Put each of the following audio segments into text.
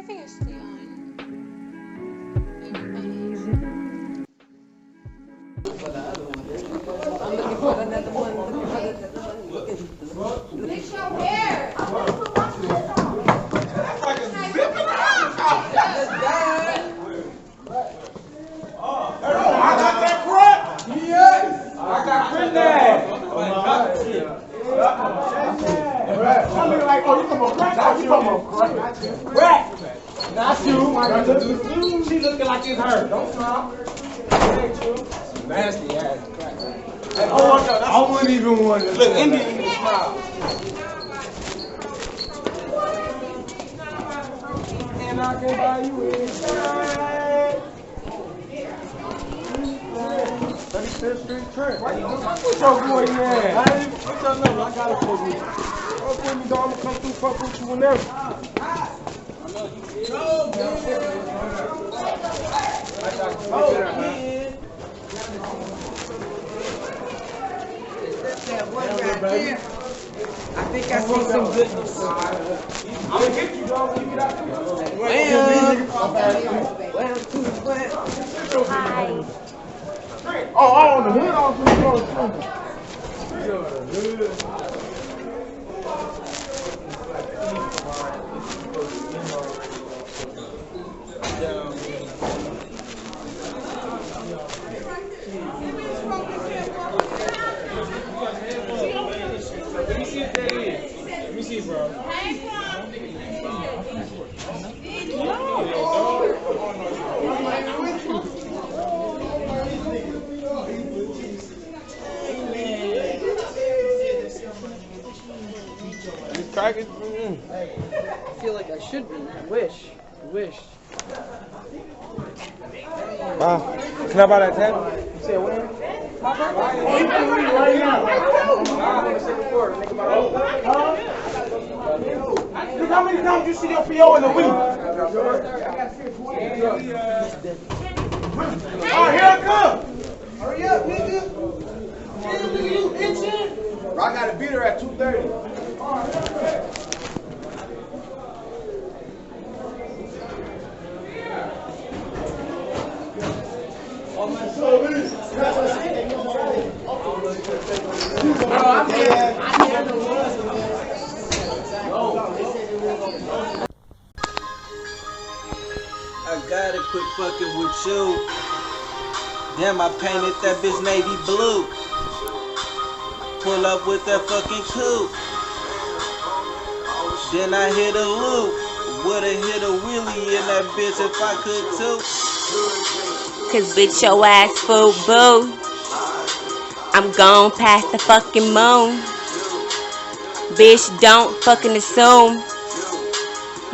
I think I stay on. I'm looking for another one. Fix your hair. I got that crap. Yes. I got print that. Some nigga like, oh, you talking about crack? You talking about crack? Not you. She looking like it's her. Don't smile. Nasty ass crack. I wouldn't even want to look. Indian even smile. And I can buy you anything. 35th Street Trent. What's your boy, man? What's your number? I got it for you. Don't put me down. I'm gonna come through, fuck with you whenever. I think I see some goodness. I'm gonna get you, dog, when you get out there. Oh, on the hood off the floor. Let me see if that is. Let me see, bro. I feel like I should be. I wish. Wow. Can I buy that tab? You said when? Look how many times you see your PO in a week. Oh, here it comes. Hurry up, nigga. You itching? I got to beat her at 2:30. I gotta quit fucking with you. Damn, I painted that bitch navy blue. Pull up with that fucking coupe. Then I hit a loop. Would've hit a wheelie in that bitch if I could too. Cause bitch your ass fool boo. I'm gone past the fucking moon. Bitch don't fucking assume.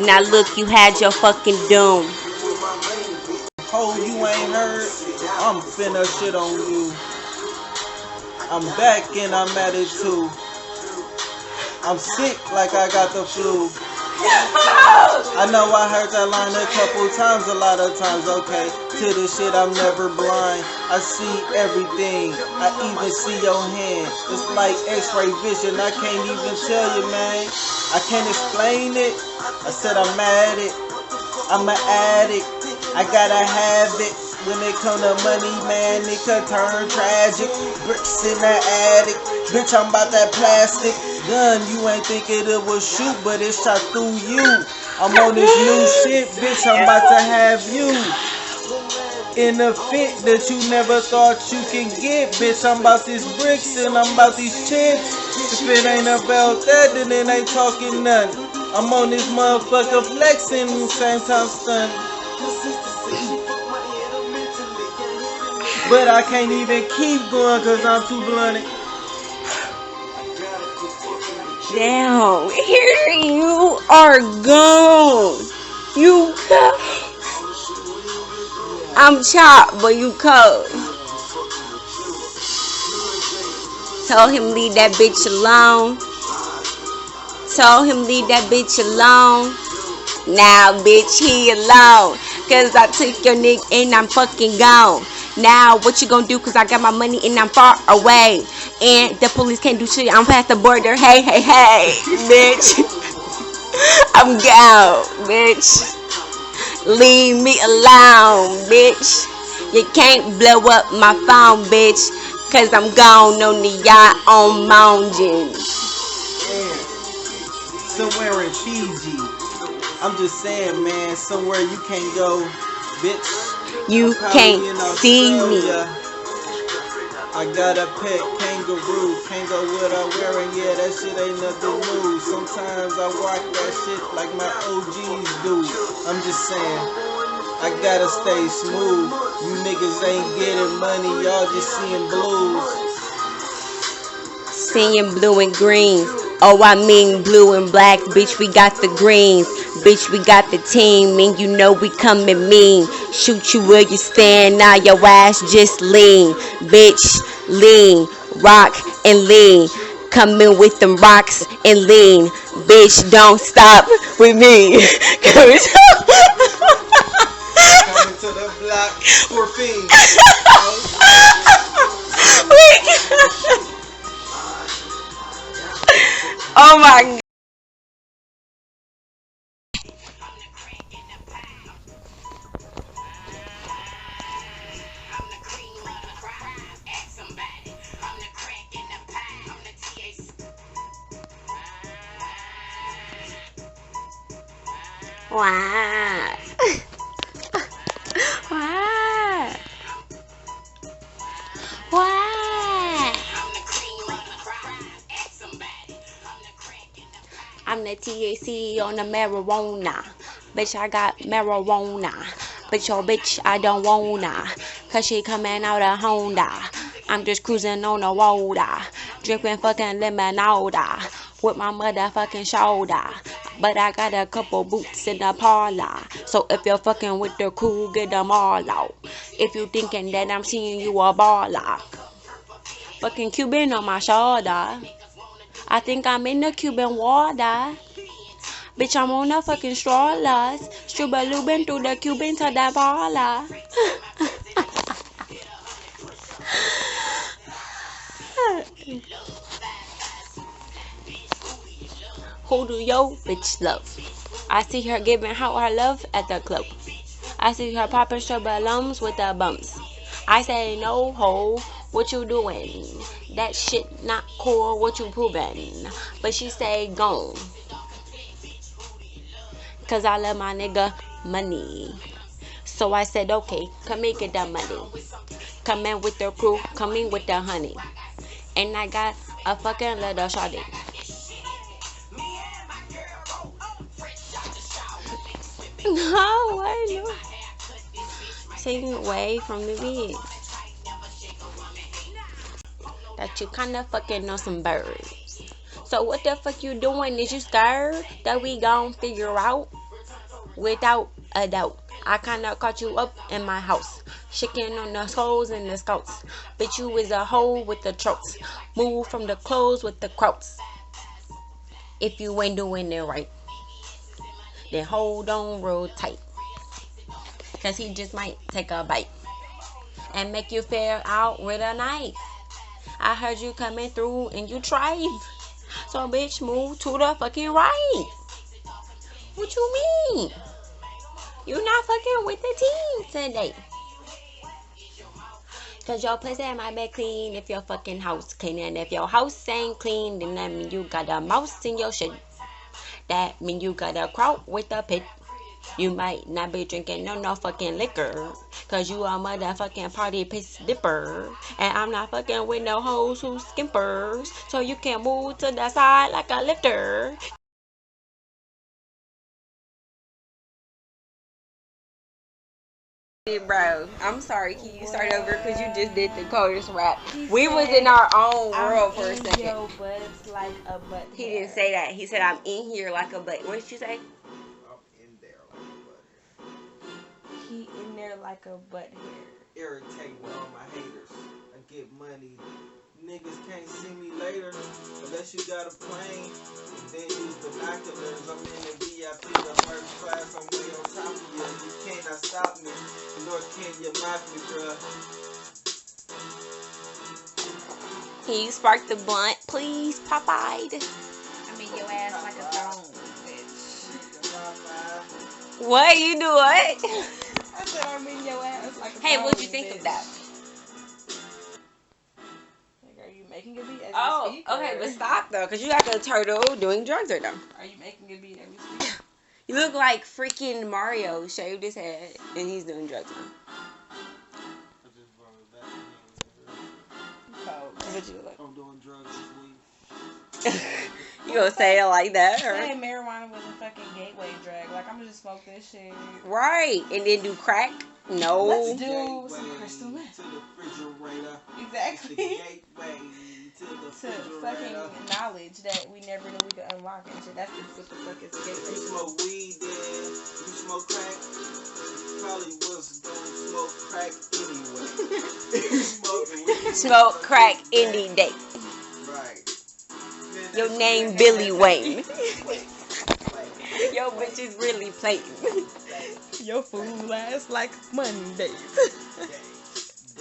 Now look, you had your fucking doom. Oh, you ain't heard? I'm finna shit on you. I'm back and I'm at it too. I'm sick like I got the flu. I know I heard that line a couple times, a lot of times, okay. To this shit I'm never blind. I see everything, I even see your hand. It's like x-ray vision, I can't even tell you, man. I can't explain it, I said I'm at it. I'm an addict, I gotta have it. When it come to money, man, it could turn tragic. Bricks in the attic, bitch, I'm about that plastic gun. You ain't thinking it will shoot, but it shot through you. I'm on this new shit, bitch, I'm about to have you in a fit that you never thought you can get. Bitch, I'm about these bricks and I'm about these chips. If it ain't about that, then it ain't talking nothing. I'm on this motherfucker flexing, same time stunning. But I can't even keep going cause I'm too blunted. Damn, here you are gone. You cold. I'm chopped, but you cold. Told him leave that bitch alone. Told him leave that bitch alone. Now bitch he alone. Cause I took your nigga and I'm fucking gone. Now what you gonna do? Cause I got my money and I'm far away. And the police can't do shit. I'm past the border. Hey, hey, hey, bitch. I'm gone, bitch. leave me alone, bitch. You can't blow up my phone, bitch, cause I'm gone on the yacht on mountains. And somewhere in Fiji. I'm just saying, man, somewhere you can't go, bitch. You I'm can't probably in see me. Australia. I got a pet kangaroo. Can't go what I'm wearing, yeah, that shit ain't nothing new. Sometimes I rock that shit like my OGs do. I'm just saying, I gotta stay smooth. You niggas ain't getting money, y'all just seeing blues. Seeing blue and green. Oh, I mean blue and black. Bitch, we got the greens. Bitch, we got the team. And you know we coming mean. Shoot you where you stand. Now your ass just lean. Bitch, lean. Rock and lean. Coming with them rocks and lean. Bitch, don't stop with me. Coming to the block for fiends. Oh my God. Wow. Wow. Wow. I'm the THC on the marijuana. Bitch, I got marijuana. Bitch, your bitch, I don't wanna. Cause she coming out of Honda. I'm just cruising on the water. Drinking fucking lemonade. With my motherfucking shoulder. But I got a couple boots in the parlor. So if you're fucking with the crew, get them all out. If you thinking that I'm seeing you a baller. Fucking Cuban on my shoulder. I think I'm in the Cuban water. Bitch, I'm on the fucking strollers. Struba-lubin through the Cuban to the baller. Who do yo bitch love? I see her giving out her love at the club. I see her popping strubba-lums with the bumps. I say no ho, what you doing? That shit not cool, what you proving? But she say gone. Cause I love my nigga money. So I said okay, come and get that money. Come in with the crew, come in with the honey. And I got a fucking little shawty. No, I know. Taking away from the beat. That you kinda fucking know some birds. So what the fuck you doing? Is you scared that we gon' figure out? Without a doubt. I kinda caught you up in my house. Shaking on the skulls and the scouts. Bitch, you is a hoe with the trots. Move from the clothes with the krauts. If you ain't doing it right, then hold on real tight. Cause he just might take a bite and make you fare out with a knife. I heard you coming through and you tried. So bitch, move to the fucking right. What you mean? You not fucking with the team today. Cause your pussy might be clean if your fucking house clean. And if your house ain't clean, then that mean you got a mouse in your shit. That mean you got a kraut with a pit. You might not be drinking no fucking liquor. Cause you a motherfucking party piss dipper. And I'm not fucking with no hoes who skimpers. So you can move to the side like a lifter. Bro, I'm sorry. Can you start over? Because you just did the coldest rap. We was in our own world for a second. Your butt's like a butt. He didn't say that. He said, I'm in here like a butt. What did you say? I'm in there like a butt. He in there like a butt hair. Irritating all my haters. I get money. Niggas can't see me later unless you got a plane. And then use binoculars. I'm in the VIP, the first class. I'm way on top of you. You cannot stop me, nor can you mock me, bruh. Can you spark the blunt, please, Popeye? I mean, your ass like a throne, bitch. What you do? What? I said I'm in your ass like a Hey, what'd you dog, think bitch. of that? Like, are you making a beat as Oh, we speak? okay, or but stop though, cause you got the turtle doing drugs right now. Are you making a beat as we speak? You look like freaking Mario shaved his head and he's doing drugs now. That's what you look like. I'm doing drugs this week. You gonna say it like that? Or? Saying marijuana was a fucking gateway drug. Like, I'm gonna just smoke this shit. Right, and then do crack? No. Let's do some crystal meth. To the refrigerator. Exactly. The gateway to the To refrigerator. fucking knowledge that we never knew we could unlock and shit. That's what the fuck is a You gateway. smoke weed, then you smoke crack. Probably was gonna smoke crack anyway. You smoke weed. Smoke crack any day. Right. Man, Your that name shit Billy had- Wayne. Yo, bitch is really playing. Your fool ass like Mondays.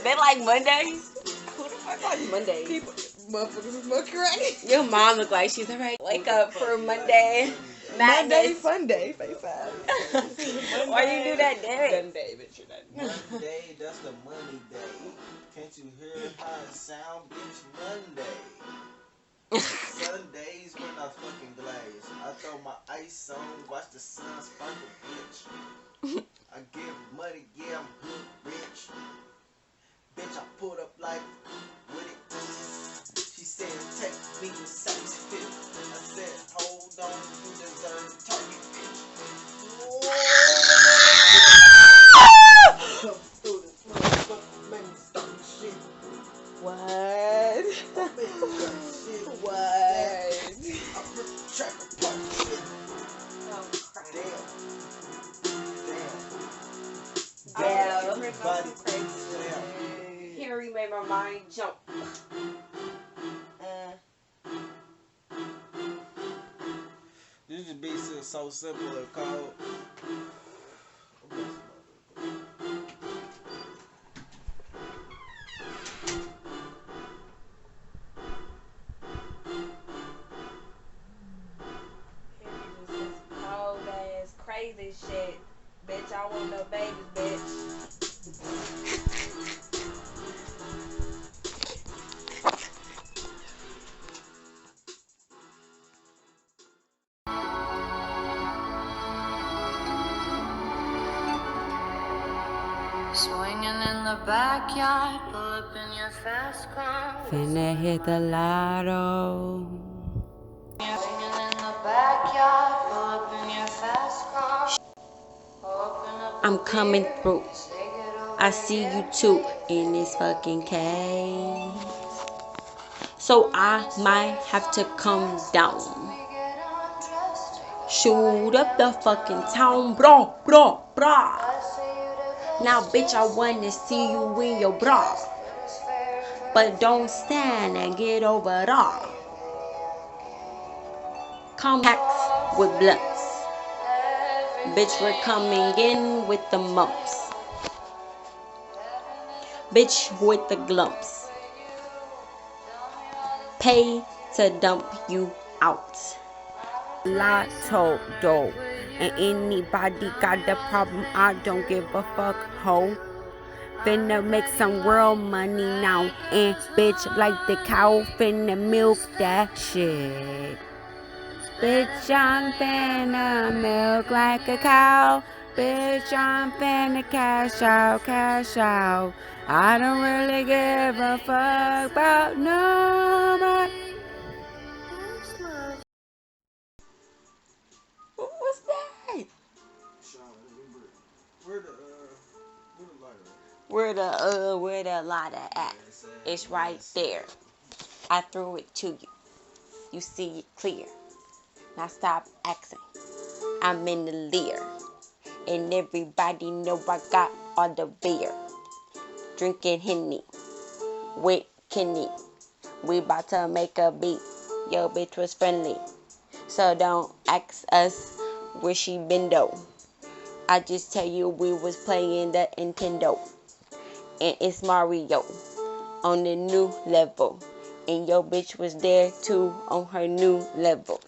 They like Mondays? Who the fuck like Mondays? People, motherfuckers who smoke crack. Your mom look like she's alright. Wake up for Monday. Monday Madness. fun day, face ass. Why you do that dance? Monday, bitch, you're that. Monday, that's the money day. Can't you hear how it sound, bitch? Monday. Sundays when I fucking glaze. I throw my ice on, watch the sun sparkle, bitch. I give money, yeah, I'm good, rich. Bitch, I pulled up like with it. She said, take me to size fit. I said, hold on, you deserve target, bitch. Come through this motherfucker, man, start shit. What? What? I put the track apart, shit. Oh, crap. Damn. Yeah. Everybody, damn. Harry made my mind jump. This just be so simple and cold. Cold ass, crazy shit. Bitch, I want no babies, bitch. Swinging in the backyard, pull up in your fast car. Finna hit the lotto. Swinging in the backyard, pull up in your fast car. Open up I'm coming through. say get over I see you too in this fucking cave. So I might have to come down. we get undressed. Shoot up the fucking town, bro, bro, bro. I say you the Now, bitch, I wanna see you in your bra. best fair. But don't stand and get over raw. Compacts with blunts. Bitch, we're coming in with the mumps. Bitch with the glumps. Pay to dump you out. Lotto dough. And anybody got a problem, I don't give a fuck, ho. Finna make some real money now. And bitch, like the cow, finna milk that shit. Bitch, I'm finna milk like a cow. Bitch, I'm finna cash out, cash out. I don't really give a fuck about nobody. What's that? Where the lighter at? It's right there. I threw it to you. You see it clear. Now stop asking. I'm in the leer. And everybody know I got all the beer. Drinking Henny with Kenny. We about to make a beat. Yo, bitch was friendly. So don't ask us where she been though. I just tell you we was playing the Nintendo. And it's Mario on the new level. And your bitch was there too on her new level.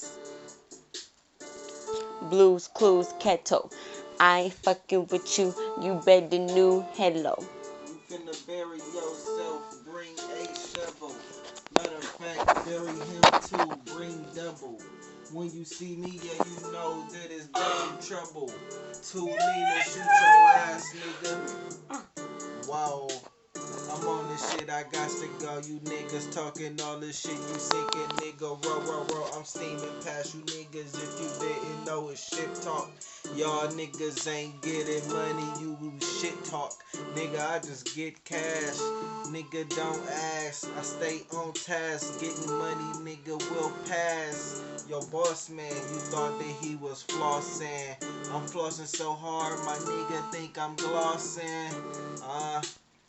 Blues Clues Kettle. I ain't fucking with you. You better knew. Hello. You finna bury yourself, bring a shovel. Matter of fact, bury him too, bring double. When you see me, yeah, you know that it's double trouble. Two Nina, shoot your ass, nigga. Wow. I'm on this shit, I got to go. You niggas talking all this shit, you sinking, nigga. Row. I'm steaming past you niggas. If you didn't know it's shit talk. Y'all niggas ain't getting money, you shit talk. Nigga, I just get cash. Nigga, don't ask. I stay on task. Getting money, nigga, will pass. Yo, boss man, you thought that he was flossing. I'm flossing so hard, my nigga think I'm glossing.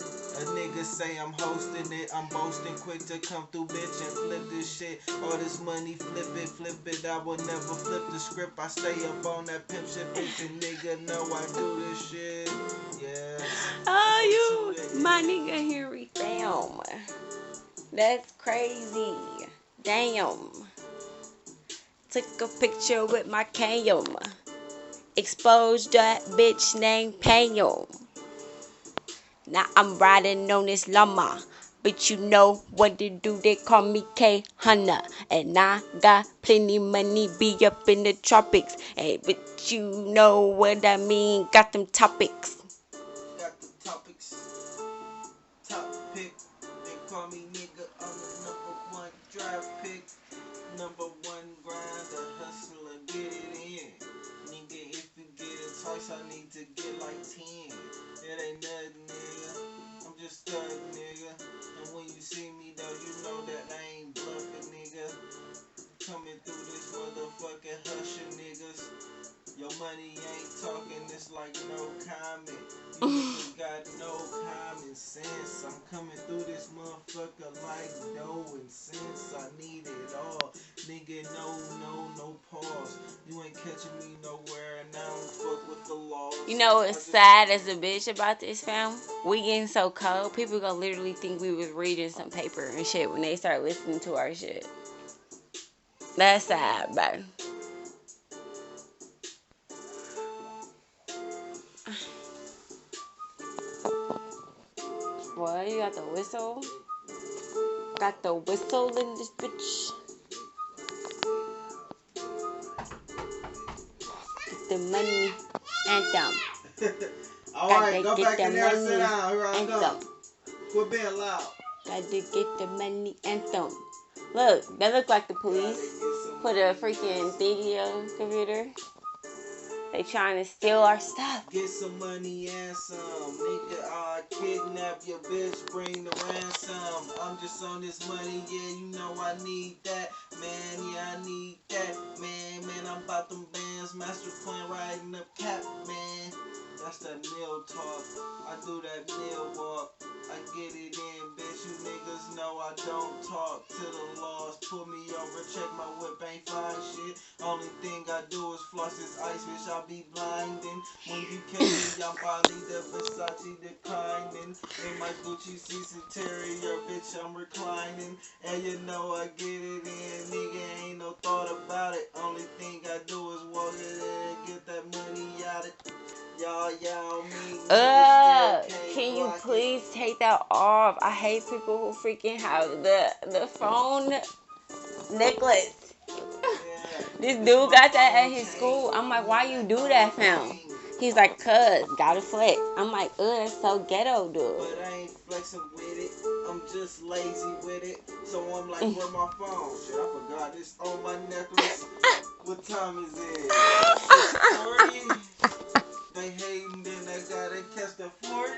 A nigga say I'm hosting it, I'm boasting quick to come through, bitch, and flip this shit. All this money, flip it, I will never flip the script. I stay up on that pimp shit, bitch, and nigga know I do this shit. Yeah. Oh, you, my nigga Henry Film. That's crazy. Damn. Took a picture with my cam. Exposed that bitch named Pam. Now I'm riding on this llama, but you know what to do, they call me K-Hunter. And I got plenty money, be up in the tropics. Hey, but you know what I mean, got them topics. Got the topics, top pick, they call me nigga, I'm the #1 draft pick. #1 grinder, hustler, get it in. Nigga, if you get it twice, I need to get like 10. It ain't nothing, nigga. I'm just stuck, nigga. And when you see me, though, you know that I ain't bluffing, nigga. Coming through this motherfucking hushin', niggas. Your money ain't talking, it's like no comment. You niggas got no common sense. I'm coming through this motherfucker like dough and sense. I need it all. Nigga, no pause. You ain't catching me nowhere, and I don't fuck with the laws. You know what's sad as a bitch about this, fam? We getting so cold, people gonna literally think we was reading some paper and shit when they start listening to our shit. That's sad, bro. Boy, you got the whistle? Got the whistle in this bitch. Get the money anthem. Alright, go back in there and sit down. Here I come. Quit being loud. Gotta get the money anthem. Look, that look like the police put a freaking thingy on the computer. They trying to steal our stuff. Get some money and some. Nigga, I kidnap your bitch, bring the ransom. I'm just on this money, yeah, you know I need that. Man, yeah, I need that. Man, I'm about them bands. Master plan riding up cap, man. That's that meal talk. I do that meal walk. I get it in, bitch. You niggas know I don't talk to the laws. Pull me over, check my whip, ain't fine shit. Only thing I do is floss this ice, bitch. I be blinding. When you catch me, I'm probably the Versace declining. In my Gucci seats interior, bitch, I'm reclining. And you know I get it in, nigga. Ain't no thought about it. Only thing I do is walk it in and get that money out it. Y'all, me. Can you please take that off? I hate people who freaking have the phone necklace. Yeah. This dude got that at his school. I'm like, why you do that, fam? He's like, cuz, gotta flex. I'm like, that's so ghetto, dude. But I ain't flexing with it. I'm just lazy with it. So I'm like, where my phone? Shit, I forgot this on my necklace. What time is it? 6:40. They hating, then they gotta catch the 40.